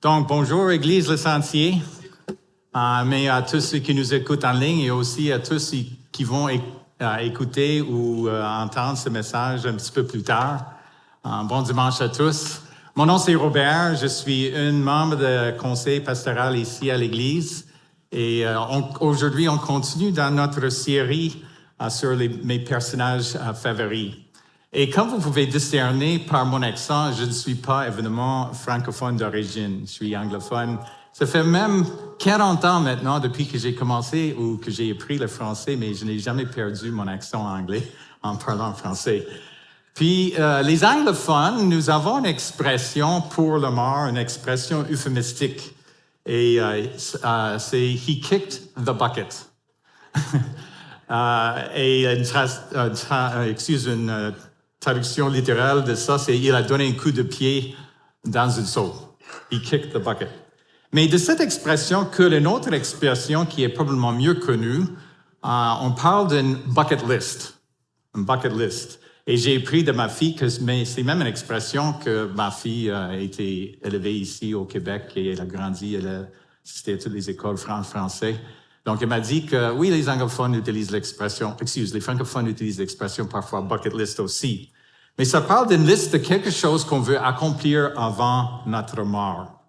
Donc, bonjour, Église Le Sentier, mais à tous ceux qui nous écoutent en ligne et aussi à tous ceux qui vont écouter ou entendre ce message un petit peu plus tard. Bon dimanche à tous. Mon nom, c'est Robert. Je suis un membre du conseil pastoral ici à l'Église. Et aujourd'hui, on continue dans notre série sur mes personnages favoris. Et comme vous pouvez discerner par mon accent, je ne suis pas évidemment francophone d'origine. Je suis anglophone. Ça fait même 40 ans maintenant depuis que j'ai commencé ou que j'ai appris le français, mais je n'ai jamais perdu mon accent anglais en parlant français. Puis, les anglophones, nous avons une expression pour le mort, une expression euphémistique. Et c'est « he kicked the bucket ». Et une traduction littérale de ça, c'est « il a donné un coup de pied dans une seau ». He kicked the bucket. Mais de cette expression coule une autre expression qui est probablement mieux connue. On parle d'une bucket list. Une bucket list. Et j'ai appris de ma fille que c'est même une expression que ma fille a été élevée ici au Québec et elle a grandi, elle a assisté à toutes les écoles français. Donc, elle m'a dit que oui, les anglophones utilisent l'expression, les francophones utilisent l'expression parfois bucket list aussi. Mais ça parle d'une liste de quelque chose qu'on veut accomplir avant notre mort.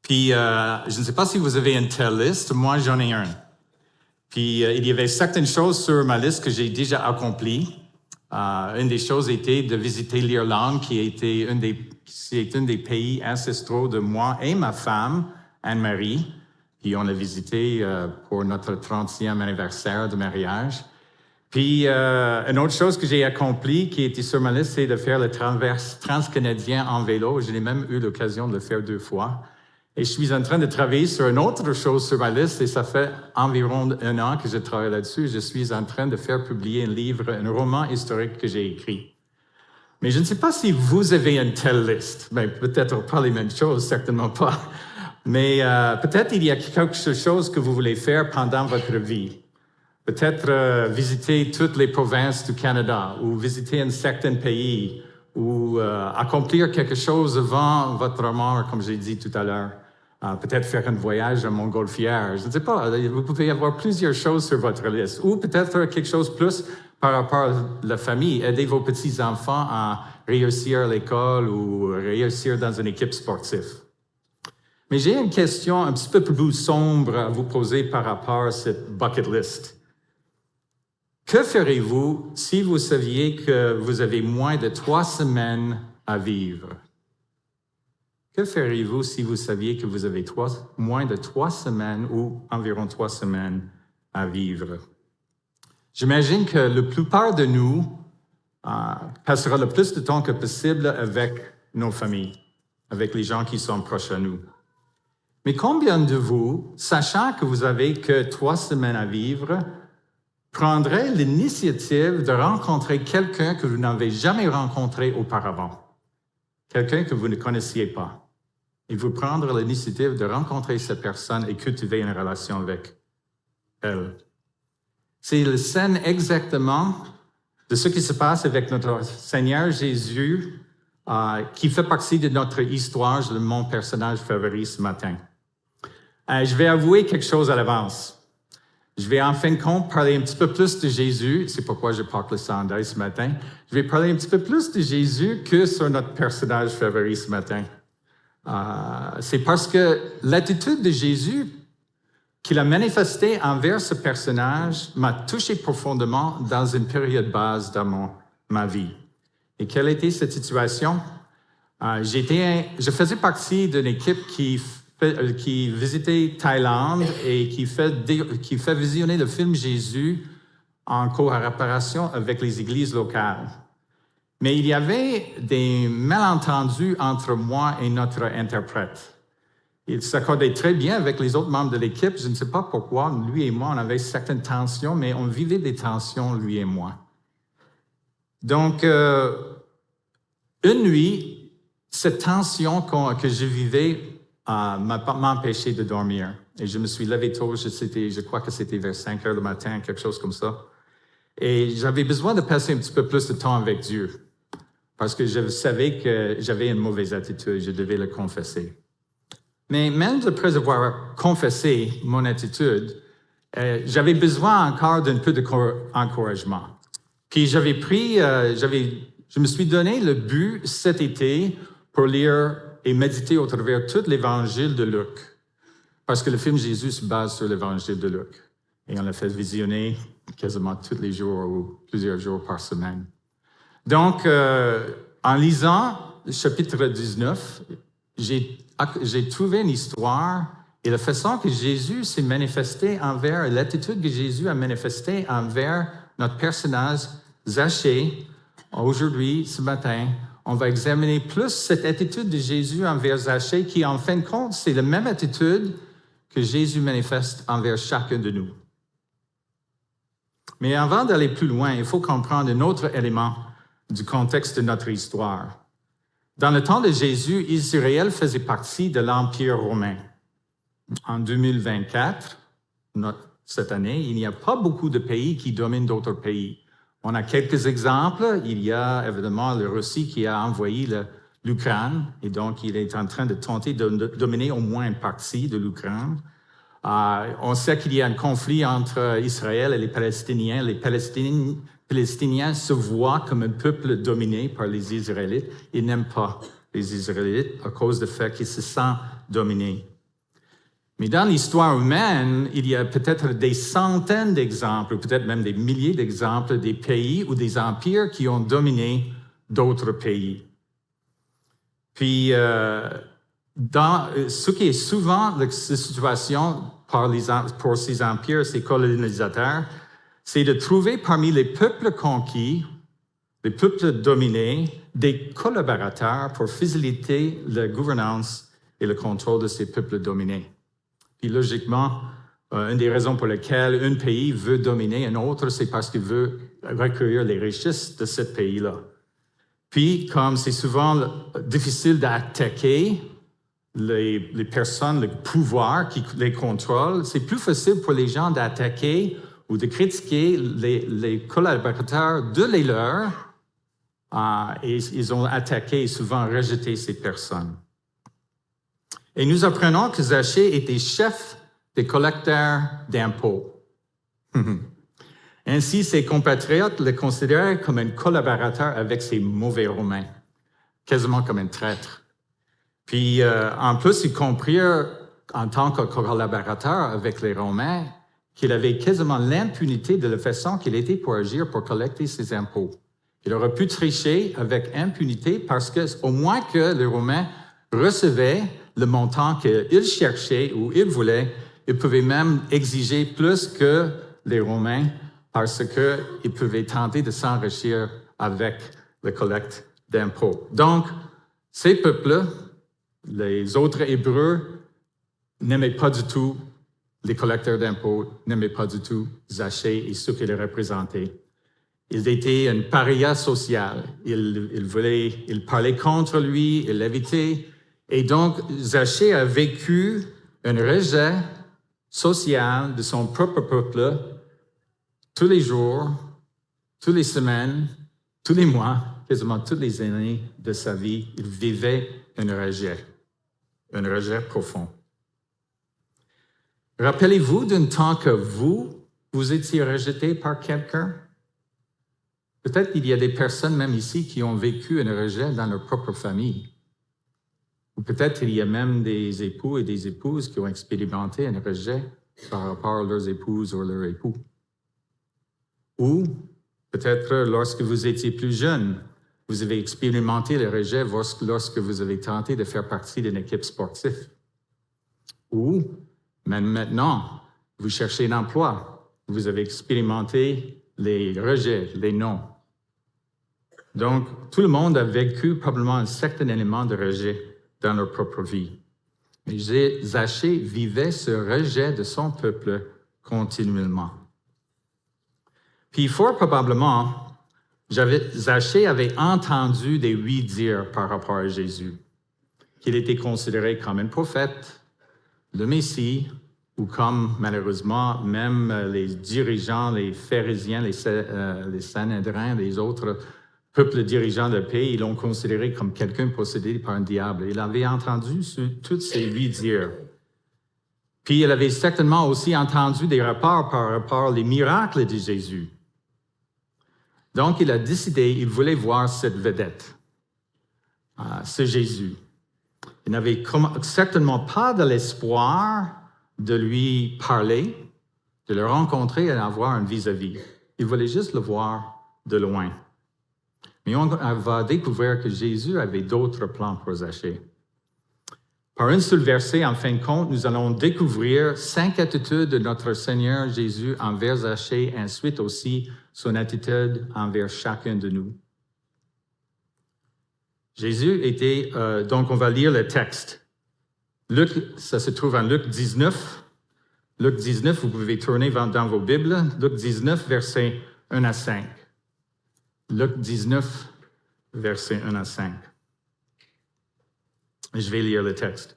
Puis, je ne sais pas si vous avez une telle liste, moi j'en ai une. Puis, il y avait certaines choses sur ma liste que j'ai déjà accomplies. Une des choses était de visiter l'Irlande, qui était un des pays ancestraux de moi et ma femme, Anne-Marie. Puis on l'a visité pour notre 30e anniversaire de mariage. Puis une autre chose que j'ai accomplie, qui était sur ma liste, c'est de faire le traverse transcanadien en vélo. Je n'ai même eu l'occasion de le faire 2 fois. Et je suis en train de travailler sur une autre chose sur ma liste, et ça fait environ 1 an que je travaille là-dessus. Je suis en train de faire publier un livre, un roman historique que j'ai écrit. Mais je ne sais pas si vous avez une telle liste. Ben, peut-être pas les mêmes choses, certainement pas. Mais peut-être il y a quelque chose que vous voulez faire pendant votre vie. Peut-être visiter toutes les provinces du Canada ou visiter un certain pays ou accomplir quelque chose avant votre mort, comme j'ai dit tout à l'heure. Peut-être faire un voyage en montgolfière. Je ne sais pas, vous pouvez avoir plusieurs choses sur votre liste. Ou peut-être quelque chose plus par rapport à la famille. Aider vos petits-enfants à réussir à l'école ou réussir dans une équipe sportive. Mais j'ai une question un petit peu plus sombre à vous poser par rapport à cette bucket list. Que ferez-vous si vous saviez que vous avez moins de 3 semaines à vivre? Que feriez-vous si vous saviez que vous avez moins de 3 semaines ou environ 3 semaines à vivre? J'imagine que la plupart de nous passera le plus de temps que possible avec nos familles, avec les gens qui sont proches à nous. Mais combien de vous, sachant que vous avez que 3 semaines à vivre, prendraient l'initiative de rencontrer quelqu'un que vous n'avez jamais rencontré auparavant? Quelqu'un que vous ne connaissiez pas. Et vous prendre l'initiative de rencontrer cette personne et cultiver une relation avec elle. C'est la scène exactement de ce qui se passe avec notre Seigneur Jésus, qui fait partie de notre histoire, de mon personnage favori ce matin. Je vais avouer quelque chose à l'avance. Je vais en fin de compte parler un petit peu plus de Jésus. C'est pourquoi je porte le chandail ce matin. Je vais parler un petit peu plus de Jésus que sur notre personnage favori ce matin. C'est parce que l'attitude de Jésus qu'il a manifestée envers ce personnage m'a touché profondément dans une période basse dans ma vie. Et quelle était cette situation? Je faisais partie d'une équipe qui visitait Thaïlande et qui fait visionner le film Jésus en collaboration avec les églises locales. Mais il y avait des malentendus entre moi et notre interprète. Il s'accordait très bien avec les autres membres de l'équipe. Je ne sais pas pourquoi, lui et moi, on avait certaines tensions, mais on vivait des tensions, lui et moi. Donc, une nuit, cette tension que je vivais m'a empêché de dormir. Et je me suis levé tôt, je crois que c'était vers 5 heures du matin, quelque chose comme ça. Et j'avais besoin de passer un petit peu plus de temps avec Dieu, parce que je savais que j'avais une mauvaise attitude, je devais le confesser. Mais même après avoir confessé mon attitude, j'avais besoin encore d'un peu d'encouragement. Puis je me suis donné le but cet été pour lire et méditer au travers tout l'Évangile de Luc. Parce que le film Jésus se base sur l'Évangile de Luc. Et on l'a fait visionner quasiment tous les jours ou plusieurs jours par semaine. Donc, en lisant le chapitre 19, j'ai trouvé une histoire et la façon que Jésus s'est manifesté envers, l'attitude que Jésus a manifestée envers notre personnage Zachée. Aujourd'hui, ce matin, on va examiner plus cette attitude de Jésus envers Zachée qui, en fin de compte, c'est la même attitude que Jésus manifeste envers chacun de nous. Mais avant d'aller plus loin, il faut comprendre un autre élément du contexte de notre histoire. Dans le temps de Jésus, Israël faisait partie de l'Empire romain. En 2024, cette année, il n'y a pas beaucoup de pays qui dominent d'autres pays. On a quelques exemples. Il y a évidemment la Russie qui a envahi l'Ukraine, et donc il est en train de tenter de dominer au moins une partie de l'Ukraine. On sait qu'il y a un conflit entre Israël et les Palestiniens. Les Palestiniens se voient comme un peuple dominé par les Israélites. Ils n'aiment pas les Israélites à cause du fait qu'ils se sentent dominés. Mais dans l'histoire humaine, il y a peut-être des centaines d'exemples, peut-être même des milliers d'exemples des pays ou des empires qui ont dominé d'autres pays. Puis, ce qui est souvent la situation pour ces empires, ces colonisateurs, c'est de trouver parmi les peuples conquis, les peuples dominés, des collaborateurs pour faciliter la gouvernance et le contrôle de ces peuples dominés. Puis logiquement, une des raisons pour lesquelles un pays veut dominer un autre, c'est parce qu'il veut recueillir les richesses de ce pays-là. Puis, comme c'est souvent difficile d'attaquer les personnes, le pouvoir qui les contrôle, c'est plus facile pour les gens d'attaquer ou de critiquer les collaborateurs de les leurs, et ils ont attaqué et souvent rejeté ces personnes. Et nous apprenons que Zachée était chef des collecteurs d'impôts. Ainsi, ses compatriotes le considéraient comme un collaborateur avec ces mauvais Romains, quasiment comme un traître. Puis, en plus, ils comprirent, en tant que collaborateur avec les Romains, qu'il avait quasiment l'impunité de la façon qu'il était pour agir pour collecter ses impôts. Il aurait pu tricher avec impunité parce que, au moins que les Romains recevaient le montant qu'ils cherchaient ou ils voulaient, ils pouvaient même exiger plus que les Romains parce qu'ils pouvaient tenter de s'enrichir avec la collecte d'impôts. Donc, ces peuples, les autres Hébreux, n'aimaient pas du tout les collecteurs d'impôts, n'aimaient pas du tout Zachée et ce qu'il représentait. Ils étaient une paria sociale. Ils parlaient contre lui, ils l'évitaient. Et donc, Zachée a vécu un rejet social de son propre peuple tous les jours, toutes les semaines, tous les mois, quasiment toutes les années de sa vie. Il vivait un rejet profond. Rappelez-vous d'un temps que vous étiez rejeté par quelqu'un? Peut-être qu'il y a des personnes même ici qui ont vécu un rejet dans leur propre famille. Ou peut-être qu'il y a même des époux et des épouses qui ont expérimenté un rejet par rapport à leurs épouses ou leurs époux. Ou peut-être lorsque vous étiez plus jeune, vous avez expérimenté le rejet lorsque vous avez tenté de faire partie d'une équipe sportive. Ou même maintenant, vous cherchez un emploi, vous avez expérimenté les rejets, les non. Donc, tout le monde a vécu probablement un certain élément de rejet dans leur propre vie. Mais Zachée vivait ce rejet de son peuple continuellement. Puis, fort probablement, Zachée avait entendu des oui-dire par rapport à Jésus, qu'il était considéré comme un prophète, le Messie, ou comme, malheureusement, même les dirigeants, les pharisiens, les Sanhédrins, les autres peuple dirigeant le pays, ils l'ont considéré comme quelqu'un possédé par un diable. Il avait entendu toutes ces lui dire. Puis il avait certainement aussi entendu des rapports par rapport les miracles de Jésus. Donc il a décidé, il voulait voir cette vedette, ce Jésus. Il n'avait certainement pas de l'espoir de lui parler, de le rencontrer et d'avoir un vis-à-vis. Il voulait juste le voir de loin. Mais on va découvrir que Jésus avait d'autres plans pour Zachée. Par un seul verset, en fin de compte, nous allons découvrir 5 attitudes de notre Seigneur Jésus envers Zachée, et ensuite aussi son attitude envers chacun de nous. Jésus était, donc on va lire le texte. Luc, ça se trouve en Luc 19. Luc 19, vous pouvez tourner dans vos Bibles. Luc 19, versets 1 à 5. Luc 19, versets 1 à 5. Je vais lire le texte.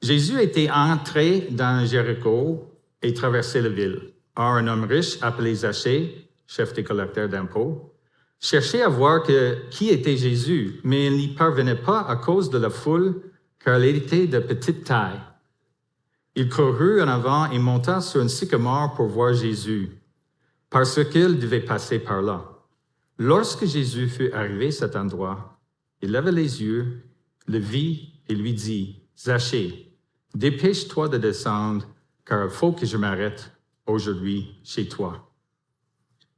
Jésus était entré dans Jéricho et traversait la ville. Or, un homme riche appelé Zachée, chef des collecteurs d'impôts, cherchait à voir qui était Jésus, mais il n'y parvenait pas à cause de la foule, car il était de petite taille. Il courut en avant et monta sur un sycomore pour voir Jésus, parce qu'il devait passer par là. Lorsque Jésus fut arrivé à cet endroit, il leva les yeux, le vit et lui dit, « Zachée, dépêche-toi de descendre, car il faut que je m'arrête aujourd'hui chez toi. »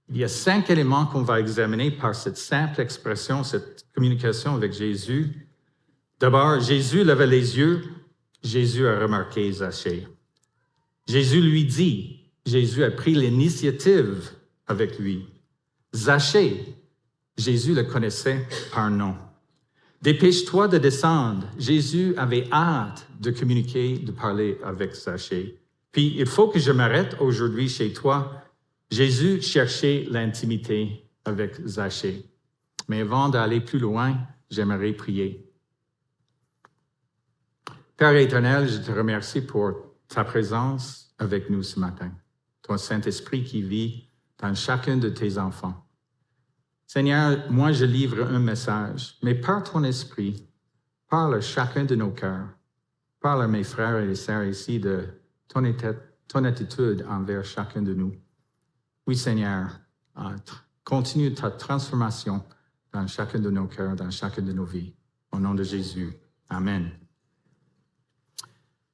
Il y a 5 éléments qu'on va examiner par cette simple expression, cette communication avec Jésus. D'abord, Jésus leva les yeux, Jésus a remarqué Zachée. Jésus lui dit, Jésus a pris l'initiative avec lui. Zachée, Jésus le connaissait par nom. Dépêche-toi de descendre. Jésus avait hâte de communiquer, de parler avec Zachée. Puis, il faut que je m'arrête aujourd'hui chez toi. Jésus cherchait l'intimité avec Zachée. Mais avant d'aller plus loin, j'aimerais prier. Père éternel, je te remercie pour ta présence avec nous ce matin. Ton Saint-Esprit qui vit dans chacun de tes enfants. Seigneur, moi je livre un message, mais par ton esprit, parle à chacun de nos cœurs. Parle à mes frères et sœurs ici de ton attitude envers chacun de nous. Oui, Seigneur, continue ta transformation dans chacun de nos cœurs, dans chacune de nos vies. Au nom de Jésus. Amen.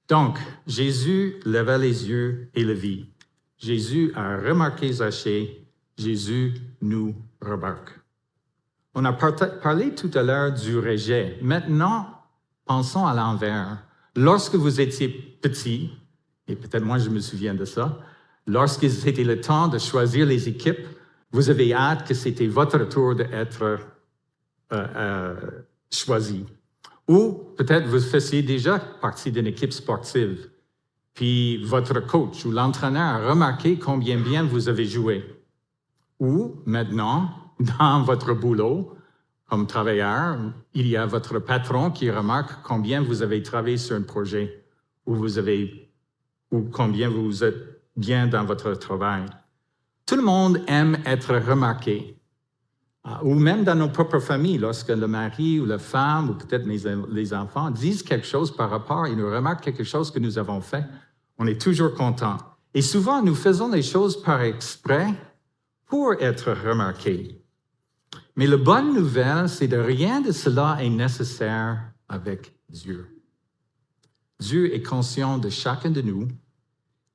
Donc, Jésus leva les yeux et le vit. Jésus a remarqué Zachée. Jésus nous remarque. On a parlé tout à l'heure du rejet. Maintenant, pensons à l'envers. Lorsque vous étiez petit, et peut-être moi je me souviens de ça, lorsque c'était le temps de choisir les équipes, vous avez hâte que c'était votre tour d'être choisi. Ou peut-être vous faisiez déjà partie d'une équipe sportive, puis votre coach ou l'entraîneur a remarqué combien bien vous avez joué. Ou maintenant, dans votre boulot, comme travailleur, il y a votre patron qui remarque combien vous avez travaillé sur un projet, ou combien vous êtes bien dans votre travail. Tout le monde aime être remarqué. Ou même dans nos propres familles, lorsque le mari ou la femme, ou peut-être les enfants, disent quelque chose par rapport, ils nous remarquent quelque chose que nous avons fait, on est toujours content. Et souvent, nous faisons les choses par exprès pour être remarqués. Mais la bonne nouvelle, c'est que rien de cela est nécessaire avec Dieu. Dieu est conscient de chacun de nous.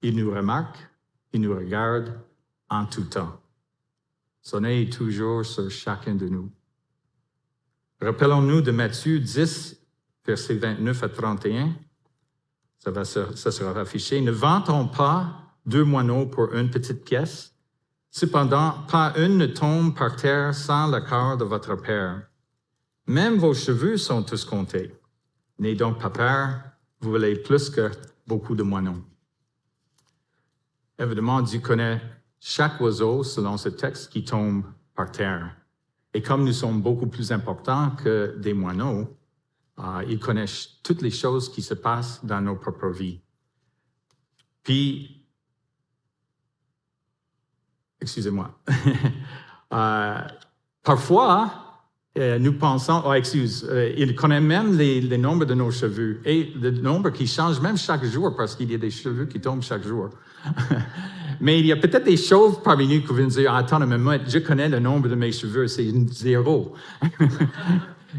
Il nous remarque, il nous regarde en tout temps. Son œil est toujours sur chacun de nous. Rappelons-nous de Matthieu 10, versets 29 à 31. Ça sera affiché. « Ne vantons pas 2 moineaux pour une petite pièce. Cependant, pas une ne tombe par terre sans l'accord de votre Père. Même vos cheveux sont tous comptés. N'ayez donc pas peur, vous valez plus que beaucoup de moineaux. » Évidemment, Dieu connaît chaque oiseau, selon ce texte, qui tombe par terre. Et comme nous sommes beaucoup plus importants que des moineaux, il connaît toutes les choses qui se passent dans nos propres vies. Puis, excusez-moi, Parfois, nous pensons, il connaît même les nombres de nos cheveux et le nombre qui change même chaque jour parce qu'il y a des cheveux qui tombent chaque jour. Mais il y a peut-être des chauves parmi nous qui vont dire, attends une minute, je connais le nombre de mes cheveux, c'est 0.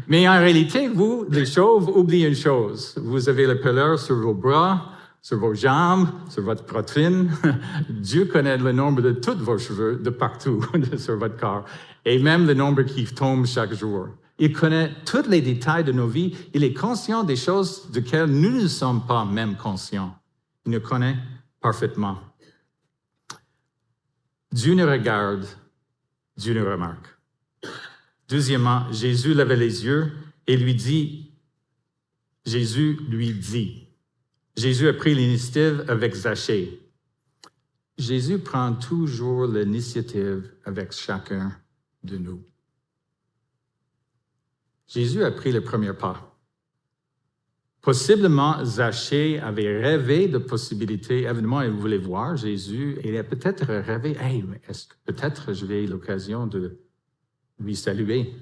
Mais en réalité, vous, les chauves, oubliez une chose. Vous avez le peleur sur vos bras, sur vos jambes, sur votre poitrine. Dieu connaît le nombre de tous vos cheveux de partout sur votre corps. Et même le nombre qui tombe chaque jour. Il connaît tous les détails de nos vies. Il est conscient des choses desquelles nous ne sommes pas même conscients. Il nous connaît parfaitement. Dieu nous regarde, Dieu nous remarque. Deuxièmement, Jésus levait les yeux et Jésus lui dit. Jésus a pris l'initiative avec Zachée. Jésus prend toujours l'initiative avec chacun de nous. Jésus a pris le premier pas. Possiblement, Zachée avait rêvé de possibilités. Évidemment, il voulait voir Jésus et il a peut-être rêvé, est-ce que peut-être j'aurai l'occasion de lui saluer,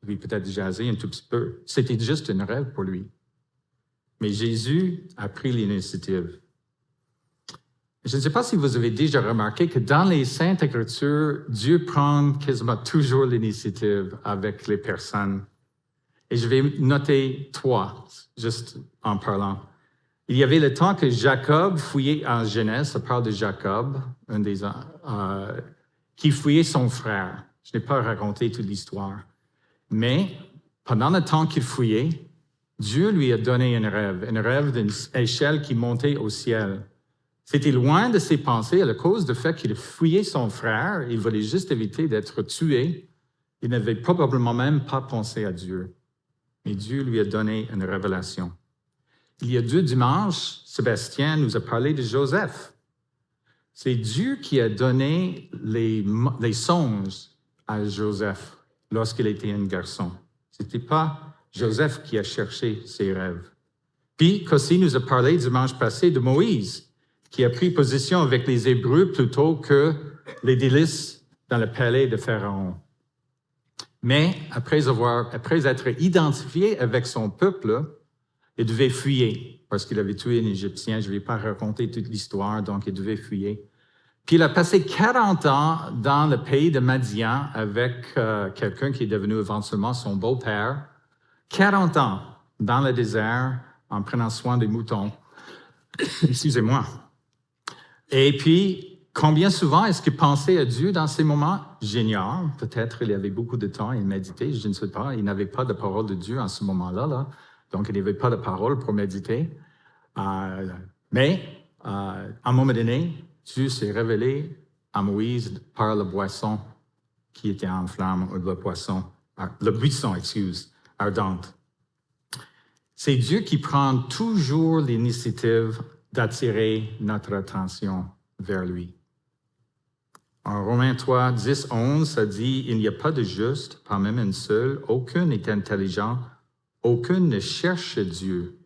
lui peut-être jaser un tout petit peu. C'était juste un rêve pour lui. Mais Jésus a pris l'initiative. Je ne sais pas si vous avez déjà remarqué que dans les Saintes Écritures, Dieu prend quasiment toujours l'initiative avec les personnes. Et je vais noter 3, juste en parlant. Il y avait le temps que Jacob fouillait en Genèse, ça parle de Jacob, qui fouillait son frère. Je n'ai pas raconté toute l'histoire. Mais pendant le temps qu'il fouillait, Dieu lui a donné un rêve d'une échelle qui montait au ciel. C'était loin de ses pensées à cause du fait qu'il fouillait son frère. Il voulait juste éviter d'être tué. Il n'avait probablement même pas pensé à Dieu. Mais Dieu lui a donné une révélation. Il y a 2 dimanches, Sébastien nous a parlé de Joseph. C'est Dieu qui a donné les songes à Joseph lorsqu'il était un garçon. Ce n'était pas Joseph qui a cherché ses rêves. Puis, Cossi nous a parlé dimanche passé de Moïse, qui a pris position avec les Hébreux plutôt que les délices dans le palais de Pharaon. Mais après être identifié avec son peuple, il devait fuir parce qu'il avait tué un Égyptien. Je ne vais pas raconter toute l'histoire, donc il devait fuir. Puis il a passé 40 ans dans le pays de Madian avec quelqu'un qui est devenu éventuellement son beau-père. 40 ans dans le désert en prenant soin des moutons. Excusez-moi. Et puis, combien souvent est-ce qu'il pensait à Dieu dans ces moments? J'ignore. Peut-être il avait beaucoup de temps, il méditait, je ne sais pas. Il n'avait pas de parole de Dieu en ce moment-là, là. Donc il n'avait pas de parole pour méditer. Mais, à un moment donné, Dieu s'est révélé à Moïse par le boisson qui était en flamme, ou le buisson, ardente. C'est Dieu qui prend toujours l'initiative d'attirer notre attention vers lui. En Romains 3, 10, 11, ça dit « Il n'y a pas de juste, pas même un seul, aucun n'est intelligent, aucun ne cherche Dieu. »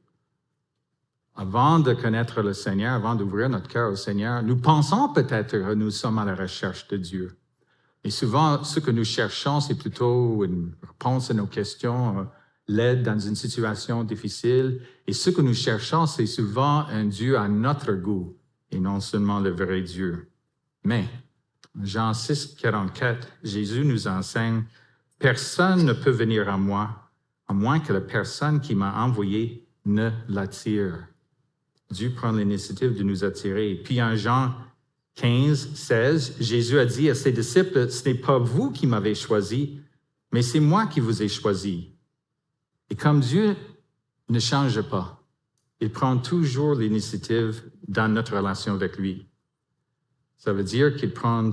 Avant de connaître le Seigneur, avant d'ouvrir notre cœur au Seigneur, nous pensons peut-être que nous sommes à la recherche de Dieu. Et souvent, ce que nous cherchons, c'est plutôt une réponse à nos questions, l'aide dans une situation difficile. Et ce que nous cherchons, c'est souvent un Dieu à notre goût et non seulement le vrai Dieu. Mais, Jean 6, 44, Jésus nous enseigne « Personne ne peut venir à moi, à moins que la personne qui m'a envoyé ne l'attire. » Dieu prend l'initiative de nous attirer. Puis en Jean 15, 16, Jésus a dit à ses disciples, « Ce n'est pas vous qui m'avez choisi, mais c'est moi qui vous ai choisi. » Et comme Dieu ne change pas, il prend toujours l'initiative dans notre relation avec lui. Ça veut dire qu'il prend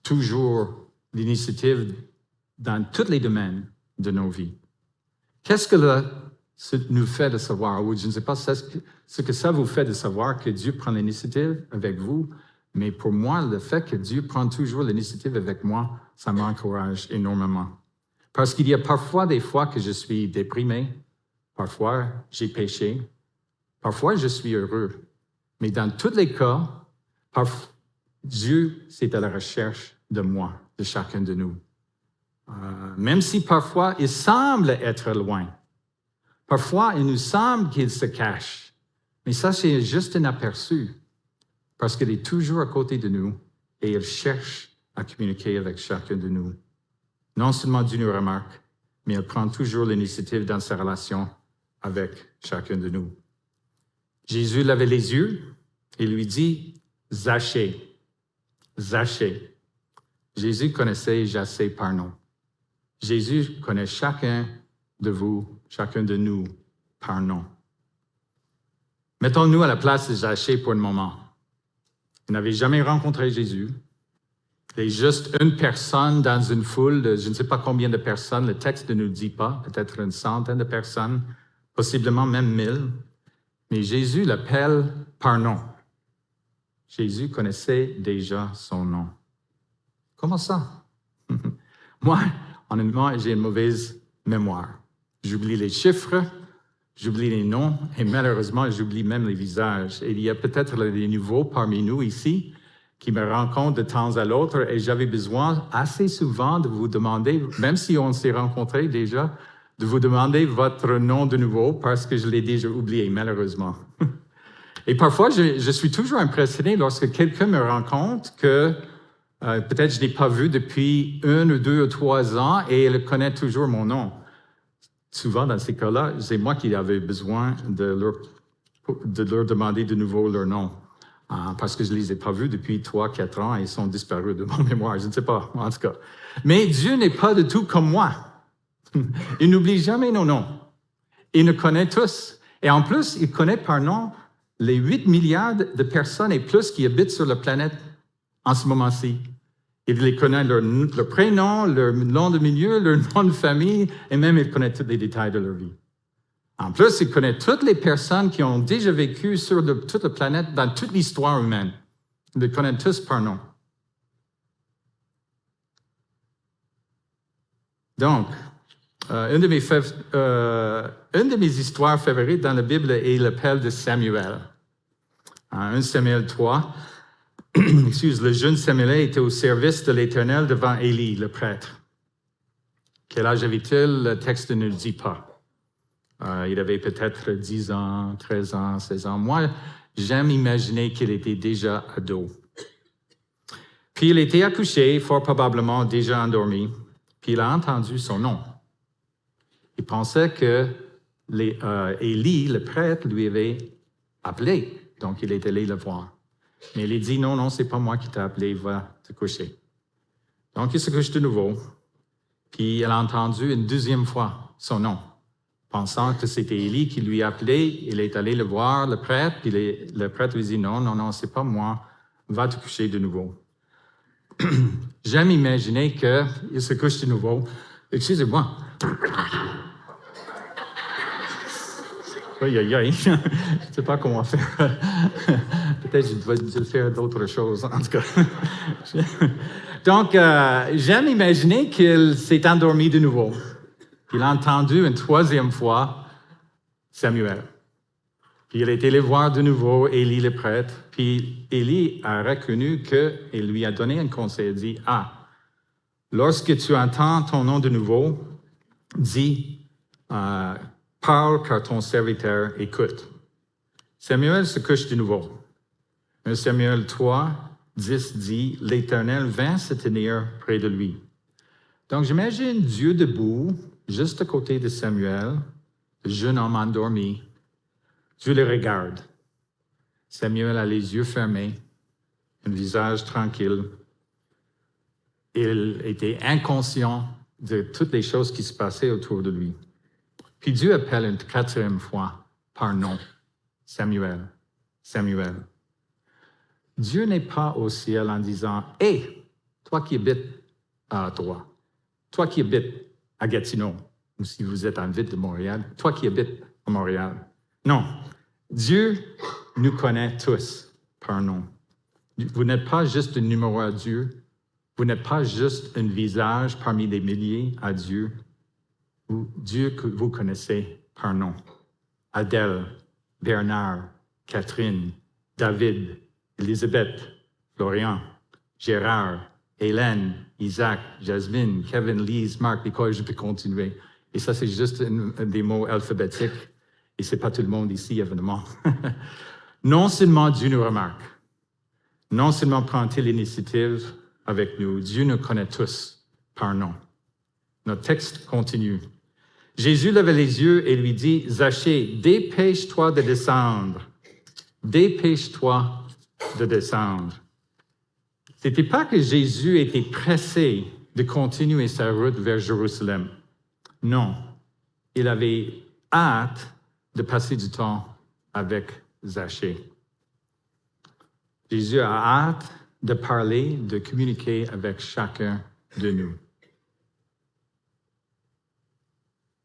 toujours l'initiative dans tous les domaines de nos vies. Qu'est-ce que ça nous fait de savoir, ou je ne sais pas ce que ça vous fait de savoir que Dieu prend l'initiative avec vous, mais pour moi, le fait que Dieu prend toujours l'initiative avec moi, ça m'encourage énormément. Parce qu'il y a parfois des fois que je suis déprimé, parfois j'ai péché, parfois je suis heureux. Mais dans tous les cas, Dieu, c'est à la recherche de moi, de chacun de nous. même si parfois il semble être loin. Parfois, il nous semble qu'il se cache. Mais ça, c'est juste un aperçu, parce qu'il est toujours à côté de nous et il cherche à communiquer avec chacun de nous. Non seulement Dieu nous remarque, mais il prend toujours l'initiative dans sa relation avec chacun de nous. Jésus levait les yeux et lui dit « Zachée, Zachée ». Jésus connaissait Zachée par nom. Jésus connaît chacun de vous, chacun de nous, par nom. Mettons-nous à la place de Zachée pour un moment. Il n'avait jamais rencontré Jésus. Il est juste une personne dans une foule de je ne sais pas combien de personnes, le texte ne nous le dit pas, peut-être une centaine de personnes, possiblement même 1000. Mais Jésus l'appelle par nom. Jésus connaissait déjà son nom. Comment ça? Moi, honnêtement, j'ai une mauvaise mémoire. J'oublie les chiffres, j'oublie les noms et malheureusement, j'oublie même les visages. Et il y a peut-être des nouveaux parmi nous ici qui me rencontrent de temps à l'autre et j'avais besoin assez souvent de vous demander, même si on s'est rencontrés déjà, de vous demander votre nom de nouveau parce que je l'ai déjà oublié, malheureusement. Et parfois, je suis toujours impressionné lorsque quelqu'un me rencontre que peut-être je ne l'ai pas vu depuis 1 ou 2 ou 3 ans et il connaît toujours mon nom. Souvent, dans ces cas-là, c'est moi qui avais besoin de leur demander de nouveau leur nom. Parce que je ne les ai pas vus depuis 3-4 ans et ils sont disparus de mon mémoire. Je ne sais pas, en tout cas. Mais Dieu n'est pas du tout comme moi. Il n'oublie jamais nos noms. Il nous connaît tous. Et en plus, il connaît par nom les 8 milliards de personnes et plus qui habitent sur la planète en ce moment-ci. Il les connaît leur prénom, leur nom de milieu, leur nom de famille, et même il connaît tous les détails de leur vie. En plus, il connaît toutes les personnes qui ont déjà vécu sur toute la planète dans toute l'histoire humaine. Il les connaît tous par nom. Donc, une de mes histoires favorites dans la Bible est l'appel de Samuel. 1 Samuel 3. Le jeune Samuel était au service de l'Éternel devant Élie, le prêtre. Quel âge avait-il? Le texte ne le dit pas. Il avait peut-être 10 ans, 13 ans, 16 ans. Moi, j'aime imaginer qu'il était déjà ado. Puis il était accouché, fort probablement déjà endormi, puis il a entendu son nom. Il pensait que Élie, le prêtre, lui avait appelé, donc il est allé le voir. Mais il a dit, non, c'est pas moi qui t'ai appelé, va te coucher. Donc il se couche de nouveau, puis il a entendu une deuxième fois son nom. Pensant que c'était Élie qui lui appelait, il est allé le voir, le prêtre, puis le prêtre lui dit, non, c'est pas moi, va te coucher de nouveau. J'aime imaginer qu'il se couche de nouveau. Excusez-moi. Aïe. Je ne sais pas comment faire. Peut-être que je dois faire d'autres choses, en tout cas. Donc, j'aime imaginer qu'il s'est endormi de nouveau. Il a entendu une troisième fois Samuel. Puis il est allé voir de nouveau Élie le prêtre. Puis Élie a reconnu qu'il lui a donné un conseil. Il dit, lorsque tu entends ton nom de nouveau, dis, parle car ton serviteur écoute. Samuel se couche de nouveau. 1 Samuel 3, 10 dit, l'Éternel vint se tenir près de lui. Donc j'imagine Dieu debout, juste à côté de Samuel, le jeune homme endormi. Dieu le regarde. Samuel a les yeux fermés, un visage tranquille. Il était inconscient de toutes les choses qui se passaient autour de lui. Puis Dieu appelle une 4e fois par nom, Samuel, Samuel. Dieu n'est pas au ciel en disant, « Hé, toi qui habites à Ottawa, toi qui habites à Gatineau, ou si vous êtes en ville de Montréal, toi qui habites à Montréal. » Non, Dieu nous connaît tous par nom. Vous n'êtes pas juste un numéro à Dieu, vous n'êtes pas juste un visage parmi des milliers à Dieu. Dieu que vous connaissez par nom. Adèle, Bernard, Catherine, David, Elisabeth, Florian, Gérard, Hélène, Isaac, Jasmine, Kevin, Lise, Marc, Nicole, je peux continuer. Et ça, c'est juste des mots alphabétiques. Et ce n'est pas tout le monde ici, évidemment. Non seulement Dieu nous remarque, non seulement prend-il l'initiative avec nous, Dieu nous connaît tous par nom. Notre texte continue. Jésus leva les yeux et lui dit, Zachée, dépêche-toi de descendre. Dépêche-toi de descendre. Ce n'était pas que Jésus était pressé de continuer sa route vers Jérusalem. Non, il avait hâte de passer du temps avec Zachée. Jésus a hâte de parler, de communiquer avec chacun de nous.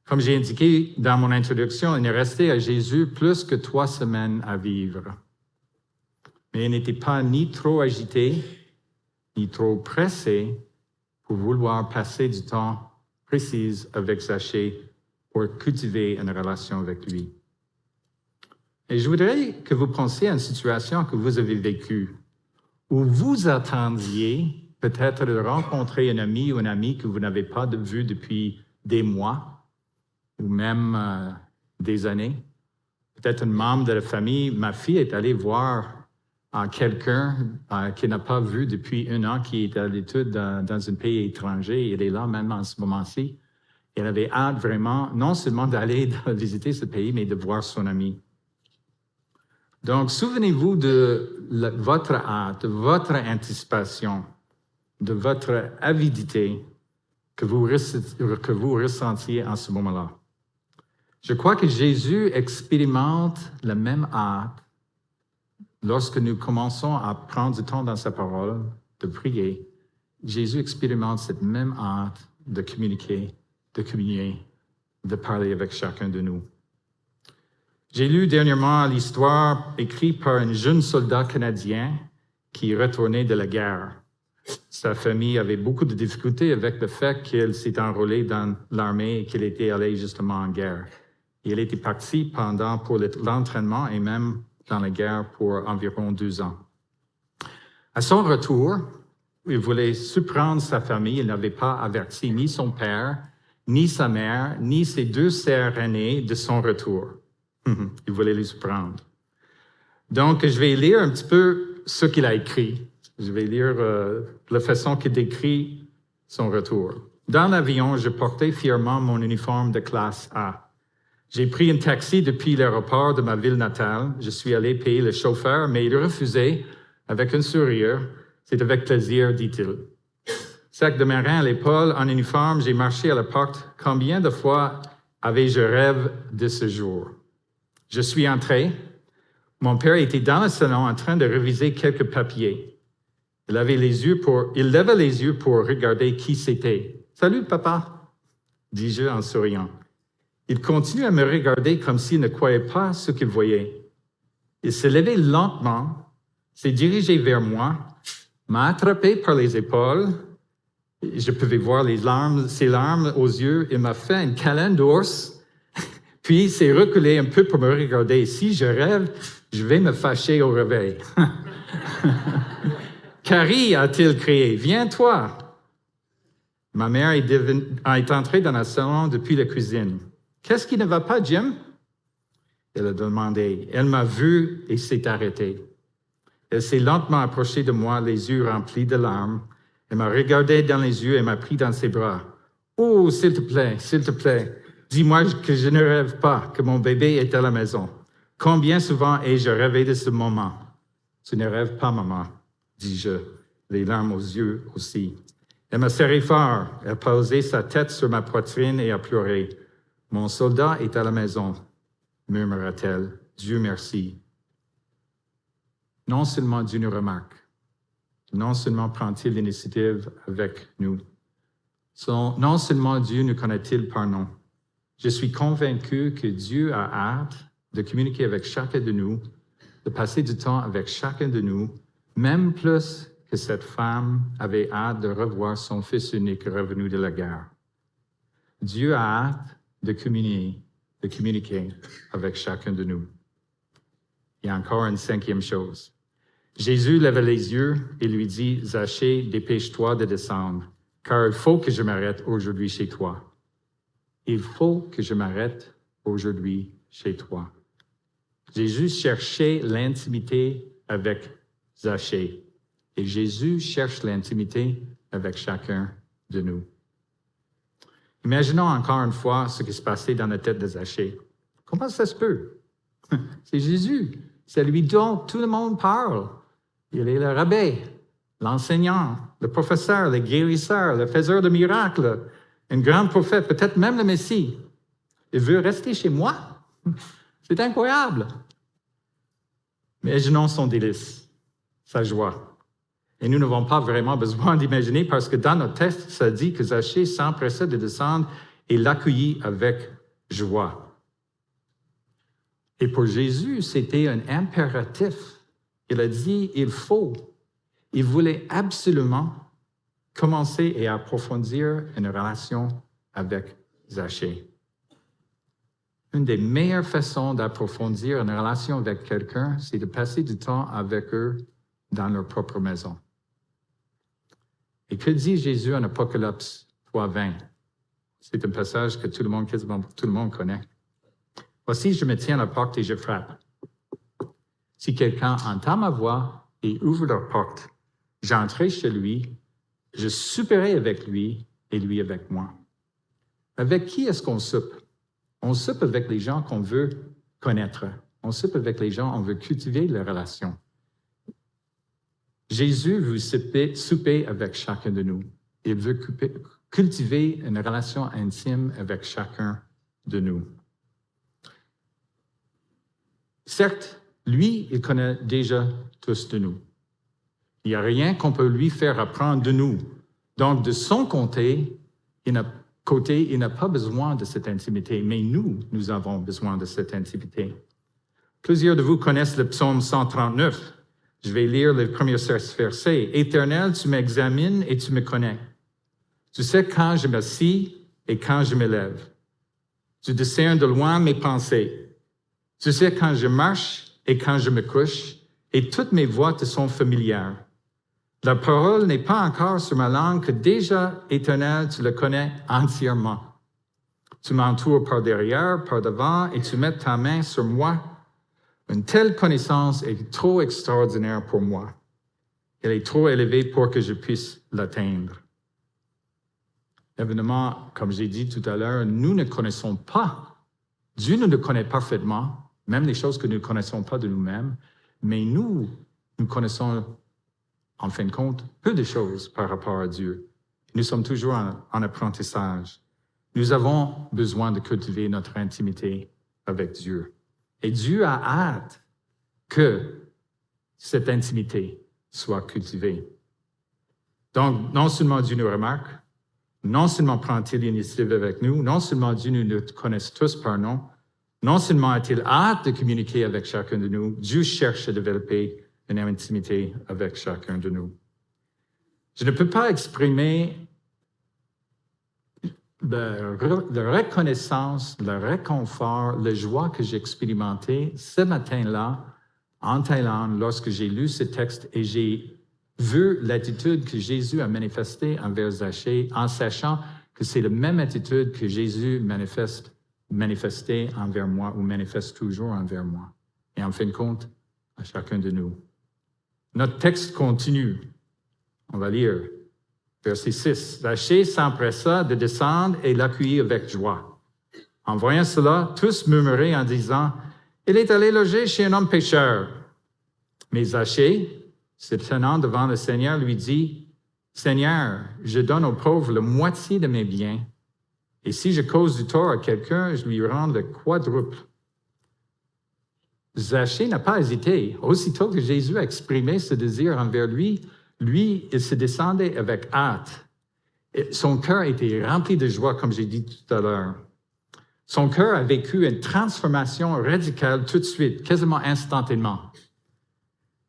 Comme j'ai indiqué dans mon introduction, il est resté à Jésus plus que 3 semaines à vivre. Mais il n'était pas ni trop agité, ni trop pressé pour vouloir passer du temps précis avec Zachée pour cultiver une relation avec lui. Et je voudrais que vous pensiez à une situation que vous avez vécue, où vous attendiez peut-être de rencontrer un ami ou une amie que vous n'avez pas vu depuis des mois ou même des années. Peut-être un membre de la famille. Ma fille est allée voir quelqu'un qu'elle n'a pas vu depuis 1 an, qui est à l'étude dans un pays étranger. Elle est là même en ce moment-ci. Elle avait hâte vraiment, non seulement d'aller visiter ce pays, mais de voir son ami. Donc, souvenez-vous de votre hâte, de votre anticipation, de votre avidité que vous ressentiez en ce moment-là. Je crois que Jésus expérimente la même hâte lorsque nous commençons à prendre du temps dans sa parole, de prier. Jésus expérimente cette même hâte de communiquer, de communier, de parler avec chacun de nous. J'ai lu dernièrement l'histoire écrite par un jeune soldat canadien qui retournait de la guerre. Sa famille avait beaucoup de difficultés avec le fait qu'il s'est enrôlé dans l'armée et qu'il était allé justement en guerre. Il était parti pour l'entraînement et même dans la guerre pour environ 2 ans. À son retour, il voulait surprendre sa famille. Il n'avait pas averti ni son père, ni sa mère, ni ses 2 sœurs aînées de son retour. Il voulait les surprendre. Donc, je vais lire un petit peu ce qu'il a écrit. Je vais lire la façon qu'il décrit son retour. Dans l'avion, je portais fièrement mon uniforme de classe A. J'ai pris un taxi depuis l'aéroport de ma ville natale. Je suis allé payer le chauffeur, mais il refusait avec un sourire. C'est avec plaisir, dit-il. Sac de marin à l'épaule, en uniforme, j'ai marché à la porte. Combien de fois avais-je rêve de ce jour? Je suis entré. Mon père était dans le salon en train de réviser quelques papiers. Il levait les yeux pour regarder qui c'était. « Salut, papa », dis-je en souriant. Il continue à me regarder comme s'il ne croyait pas ce qu'il voyait. Il s'est levé lentement, s'est dirigé vers moi, m'a attrapé par les épaules. Je pouvais voir ses larmes aux yeux. Il m'a fait un câlin d'ours. Puis, il s'est reculé un peu pour me regarder. Si je rêve, je vais me fâcher au réveil. Carrie, a-t-il crié, viens-toi. Ma mère est entrée dans le salon depuis la cuisine. Qu'est-ce qui ne va pas, Jim? Elle a demandé. Elle m'a vu et s'est arrêtée. Elle s'est lentement approchée de moi, les yeux remplis de larmes. Elle m'a regardé dans les yeux et m'a pris dans ses bras. Oh, s'il te plaît. Dis-moi que je ne rêve pas, que mon bébé est à la maison. Combien souvent ai-je rêvé de ce moment? Tu ne rêves pas, maman, dis-je, les larmes aux yeux aussi. Elle m'a serré fort. Elle a posé sa tête sur ma poitrine et a pleuré. Mon soldat est à la maison, murmura-t-elle. Dieu merci. Non seulement Dieu nous remarque, non seulement prend-il l'initiative avec nous, non seulement Dieu nous connaît-il par nom. Je suis convaincu que Dieu a hâte de communiquer avec chacun de nous, de passer du temps avec chacun de nous, même plus que cette femme avait hâte de revoir son fils unique revenu de la guerre. Dieu a hâte de communiquer avec chacun de nous. Il y a encore une 5e chose. Jésus leva les yeux et lui dit, « Zachée, dépêche-toi de descendre, car il faut que je m'arrête aujourd'hui chez toi. » Il faut que je m'arrête aujourd'hui chez toi. Jésus cherchait l'intimité avec Zachée. Et Jésus cherche l'intimité avec chacun de nous. Imaginons encore une fois ce qui se passait dans la tête de Zachée. Comment ça se peut? C'est Jésus. C'est lui dont tout le monde parle. Il est le rabbin, l'enseignant, le professeur, le guérisseur, le faiseur de miracles, un grand prophète, peut-être même le Messie. Il veut rester chez moi? C'est incroyable. Mais imaginons son délice, sa joie. Et nous n'avons pas vraiment besoin d'imaginer parce que dans notre texte, ça dit que Zachée s'empressa de descendre et l'accueillit avec joie. Et pour Jésus, c'était un impératif. Il a dit, il faut. Il voulait absolument commencer et approfondir une relation avec Zachée. Une des meilleures façons d'approfondir une relation avec quelqu'un, c'est de passer du temps avec eux dans leur propre maison. Et que dit Jésus en Apocalypse 3:20? C'est un passage que quasiment tout le monde connaît. « Voici, je me tiens à la porte et je frappe. Si quelqu'un entend ma voix et ouvre la porte, j'entrerai chez lui, je souperai avec lui et lui avec moi. » Avec qui est-ce qu'on soupe? On soupe avec les gens qu'on veut connaître. On soupe avec les gens, on veut cultiver les relations. Jésus veut souper avec chacun de nous. Il veut cultiver une relation intime avec chacun de nous. Certes, lui, il connaît déjà tous de nous. Il n'y a rien qu'on peut lui faire apprendre de nous. Donc, de son côté, il n'a pas besoin de cette intimité, mais nous avons besoin de cette intimité. Plusieurs de vous connaissent le psaume 139. Je vais lire le premier verset. « Éternel, tu m'examines et tu me connais. Tu sais quand je m'assis et quand je me lève. Tu discernes de loin mes pensées. Tu sais quand je marche et quand je me couche, et toutes mes voies te sont familières. La parole n'est pas encore sur ma langue que déjà, Éternel, tu le connais entièrement. Tu m'entoures par derrière, par devant, et tu mets ta main sur moi. Une telle connaissance est trop extraordinaire pour moi. Elle est trop élevée pour que je puisse l'atteindre. » Évidemment, comme j'ai dit tout à l'heure, nous ne connaissons pas. Dieu nous le connaît parfaitement, même les choses que nous ne connaissons pas de nous-mêmes, mais nous connaissons, en fin de compte, peu de choses par rapport à Dieu. Nous sommes toujours en apprentissage. Nous avons besoin de cultiver notre intimité avec Dieu. Et Dieu a hâte que cette intimité soit cultivée. Donc, non seulement Dieu nous remarque, non seulement prend-il l'initiative avec nous, non seulement Dieu nous connaît tous par nom, non seulement a-t-il hâte de communiquer avec chacun de nous, Dieu cherche à développer une intimité avec chacun de nous. Je ne peux pas exprimer la reconnaissance, le réconfort, la joie que j'ai expérimenté ce matin-là en Thaïlande lorsque j'ai lu ce texte et j'ai vu l'attitude que Jésus a manifestée envers Zachée en sachant que c'est la même attitude que Jésus manifestait envers moi ou manifeste toujours envers moi. Et en fin de compte, à chacun de nous. Notre texte continue. On va lire. Verset 6. Zachée s'empressa de descendre et l'accueillir avec joie. En voyant cela, tous murmuraient en disant, « Il est allé loger chez un homme pécheur. » Mais Zachée, se tenant devant le Seigneur, lui dit, « Seigneur, je donne aux pauvres la moitié de mes biens, et si je cause du tort à quelqu'un, je lui rends le quadruple. » Zachée n'a pas hésité. Aussitôt que Jésus a exprimé ce désir envers lui, il se descendait avec hâte. Et son cœur était rempli de joie, comme j'ai dit tout à l'heure. Son cœur a vécu une transformation radicale tout de suite, quasiment instantanément.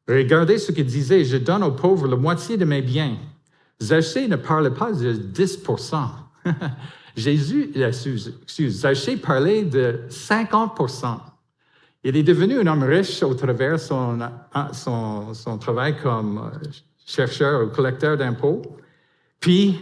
Regardez ce qu'il disait, « Je donne aux pauvres la moitié de mes biens. » Zachée ne parlait pas de 10%. Zachée parlait de 50%. Il est devenu un homme riche au travers son travail comme chercheur ou collecteur d'impôts. Puis,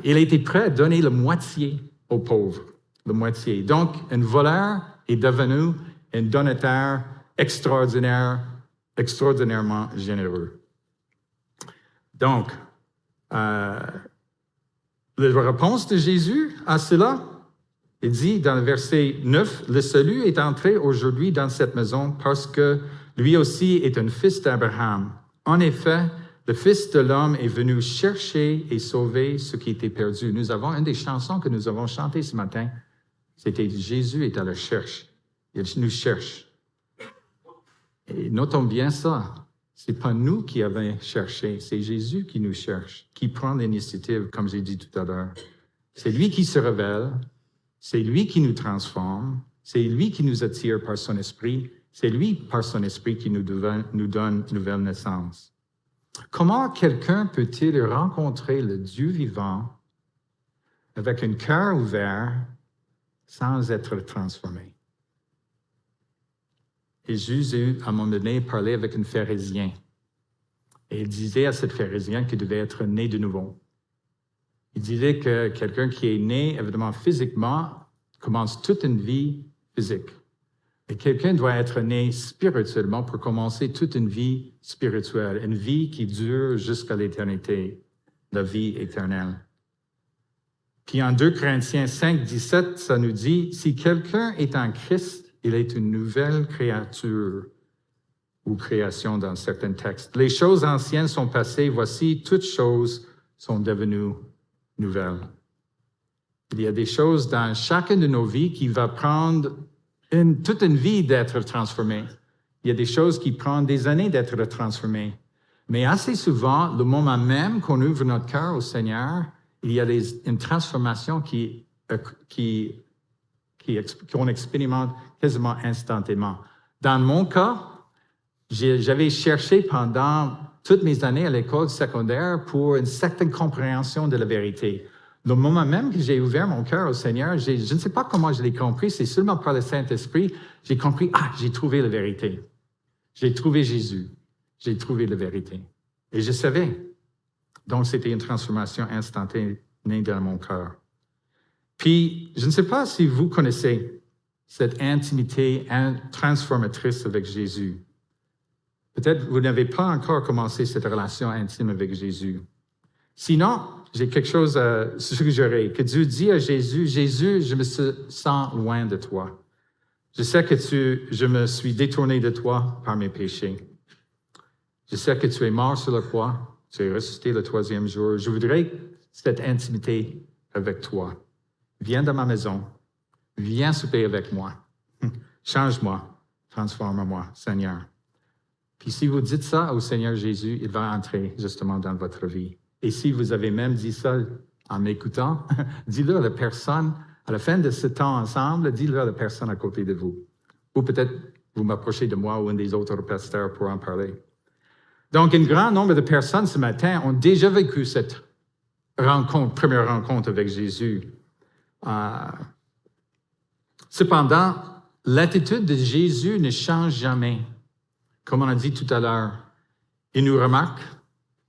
il était prêt à donner la moitié aux pauvres, la moitié. Donc, un voleur est devenu un donateur extraordinairement généreux. Donc, la réponse de Jésus à cela, il dit dans le verset 9, « Le salut est entré aujourd'hui dans cette maison parce que lui aussi est un fils d'Abraham. En effet, le Fils de l'homme est venu chercher et sauver ce qui était perdu. » Nous avons une des chansons que nous avons chantées ce matin. C'était « Jésus est à la recherche. » Il nous cherche. Et notons bien ça. Ce n'est pas nous qui avons cherché, c'est Jésus qui nous cherche, qui prend l'initiative, comme j'ai dit tout à l'heure. C'est lui qui se révèle, c'est lui qui nous transforme, c'est lui qui nous attire par son esprit, c'est lui, par son esprit, qui nous donne nouvelle naissance. Comment quelqu'un peut-il rencontrer le Dieu vivant avec un cœur ouvert sans être transformé? Et Jésus, à un moment donné, parlait avec un pharisien. Et il disait à cet pharisien qu'il devait être né de nouveau. Il disait que quelqu'un qui est né, évidemment, physiquement, commence toute une vie physique. Et quelqu'un doit être né spirituellement pour commencer toute une vie spirituelle, une vie qui dure jusqu'à l'éternité, la vie éternelle. Puis en 2 Corinthiens 5, 17, ça nous dit, « Si quelqu'un est en Christ, il est une nouvelle créature ou création dans certains textes. Les choses anciennes sont passées, voici, toutes choses sont devenues nouvelles. » Il y a des choses dans chacune de nos vies qui va prendre toute une vie d'être transformées. Il y a des choses qui prennent des années d'être transformées. Mais assez souvent, le moment même qu'on ouvre notre cœur au Seigneur, il y a une transformation qu'on expérimente quasiment instantanément. Dans mon cas, j'avais cherché pendant toutes mes années à l'école secondaire pour une certaine compréhension de la vérité. Le moment même que j'ai ouvert mon cœur au Seigneur, je ne sais pas comment je l'ai compris, c'est seulement par le Saint-Esprit, j'ai compris, j'ai trouvé la vérité. J'ai trouvé Jésus. J'ai trouvé la vérité. Et je savais. Donc, c'était une transformation instantanée dans mon cœur. Puis, je ne sais pas si vous connaissez cette intimité transformatrice avec Jésus. Peut-être que vous n'avez pas encore commencé cette relation intime avec Jésus. Sinon, j'ai quelque chose à suggérer, que Dieu dit à Jésus, « Jésus, je me sens loin de toi. Je sais que je me suis détourné de toi par mes péchés. Je sais que tu es mort sur la croix, tu es ressuscité le 3e jour. Je voudrais cette intimité avec toi. Viens dans ma maison. Viens souper avec moi. Change-moi. Transforme-moi, Seigneur. » Puis si vous dites ça au Seigneur Jésus, il va entrer justement dans votre vie. Et si vous avez même dit ça en m'écoutant, dis-le à la personne, à la fin de ce temps ensemble, dis-le à la personne à côté de vous. Ou peut-être vous m'approchez de moi ou un des autres pasteurs pour en parler. Donc, un grand nombre de personnes ce matin ont déjà vécu cette première rencontre avec Jésus. Cependant, l'attitude de Jésus ne change jamais. Comme on a dit tout à l'heure, il nous remarque,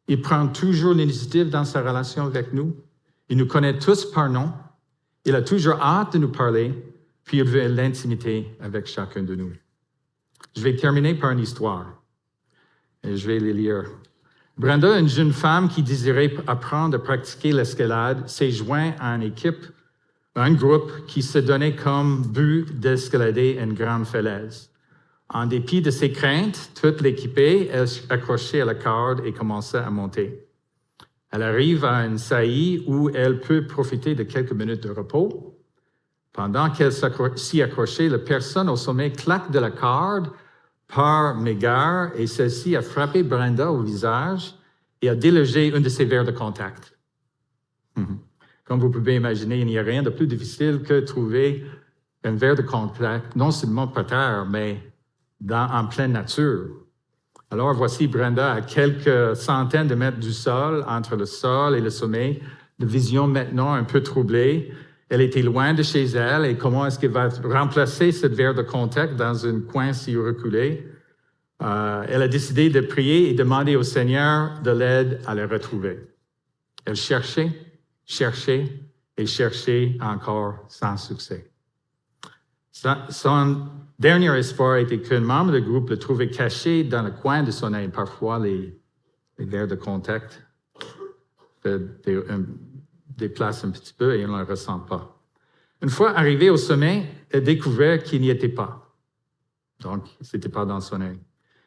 il prend toujours l'initiative dans sa relation avec nous, il nous connaît tous par nom, il a toujours hâte de nous parler, puis il veut l'intimité avec chacun de nous. Je vais terminer par une histoire, et je vais les lire. Brenda, une jeune femme qui désirait apprendre à pratiquer l'escalade, s'est jointe à une équipe, à un groupe qui se donnait comme but d'escalader une grande falaise. En dépit de ses craintes, toute l'équipée est accrochée à la corde et commence à monter. Elle arrive à une saillie où elle peut profiter de quelques minutes de repos. Pendant qu'elle s'y accrochait, la personne au sommet claque de la corde par mégarde et celle-ci a frappé Brenda au visage et a délogé une de ses verres de contact. Comme vous pouvez imaginer, il n'y a rien de plus difficile que de trouver un verre de contact, non seulement par terre, mais en pleine nature. Alors, voici Brenda à quelques centaines de mètres du sol, entre le sol et le sommet, de vision maintenant un peu troublée. Elle était loin de chez elle et comment est-ce qu'elle va remplacer cette verre de contact dans un coin si reculé? Elle a décidé de prier et demander au Seigneur de l'aide à le retrouver. Elle cherchait, cherchait et cherchait encore sans succès. Son dernier espoir était qu'un membre du groupe le trouvait caché dans le coin de son œil. Parfois, les verres de contact déplacent un petit peu et on ne le ressent pas. Une fois arrivé au sommet, elle découvrait qu'il n'y était pas. Donc, ce n'était pas dans son œil.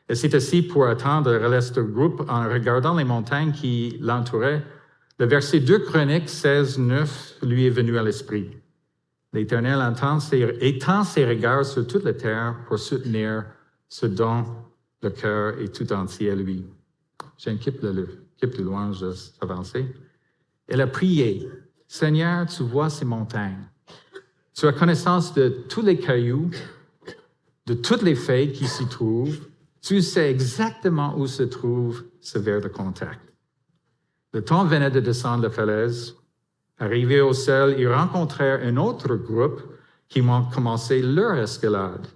Elle s'est assise pour attendre le reste du groupe en regardant les montagnes qui l'entouraient. Le verset 2 Chroniques 16, 9 lui est venu à l'esprit. L'Éternel étend ses regards sur toute la terre pour soutenir ce dont le cœur est tout entier à lui. J'ai un clip de loin, je vais avancer. Elle a prié, « Seigneur, tu vois ces montagnes. Tu as connaissance de tous les cailloux, de toutes les feuilles qui s'y trouvent. Tu sais exactement où se trouve ce verre de contact. » Le temps venait de descendre la falaise. Arrivés au sol, ils rencontrèrent un autre groupe qui ont commencé leur escalade.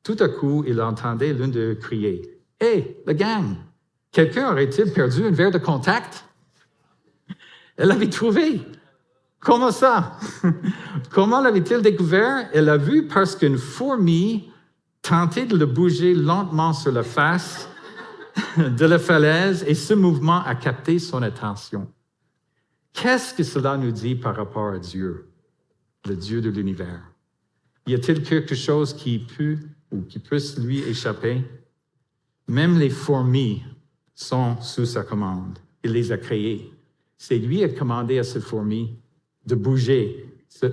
Tout à coup, ils entendaient l'un d'eux crier, « Hé, la gang! Quelqu'un aurait-il perdu un verre de contact? » Elle l'avait trouvé. Comment ça? Comment l'avait-il découvert? Elle l'a vu parce qu'une fourmi tentait de le bouger lentement sur la face de la falaise et ce mouvement a capté son attention. Qu'est-ce que cela nous dit par rapport à Dieu, le Dieu de l'univers? Y a-t-il quelque chose qui puisse lui échapper? Même les fourmis sont sous sa commande. Il les a créées. C'est lui qui a commandé à ces fourmis de bouger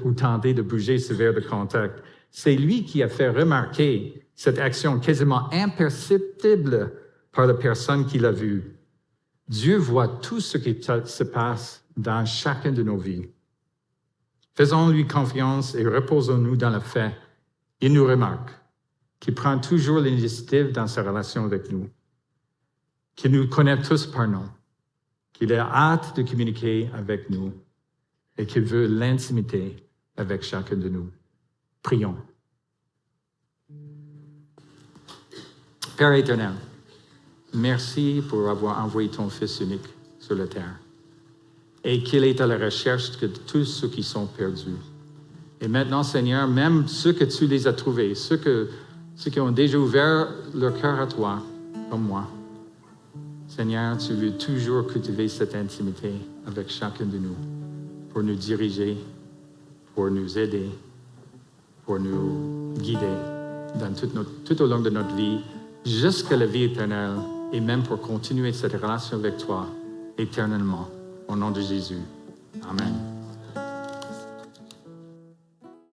ou tenter de bouger ce verre de contact. C'est lui qui a fait remarquer cette action quasiment imperceptible par la personne qui l'a vue. Dieu voit tout ce qui se passe dans chacune de nos vies. Faisons-lui confiance et reposons-nous dans le fait. Il nous remarque, qu'il prend toujours l'initiative dans sa relation avec nous, qu'il nous connaît tous par nom, qu'il a hâte de communiquer avec nous et qu'il veut l'intimité avec chacun de nous. Prions. Père éternel, merci pour avoir envoyé ton Fils unique sur la terre et qu'il est à la recherche de tous ceux qui sont perdus. Et maintenant, Seigneur, même ceux que tu les as trouvés, ceux qui ont déjà ouvert leur cœur à toi, comme moi, Seigneur, tu veux toujours cultiver cette intimité avec chacun de nous pour nous diriger, pour nous aider, pour nous guider dans tout au long de notre vie, jusqu'à la vie éternelle, et même pour continuer cette relation avec toi éternellement. Au nom de Jésus. Amen.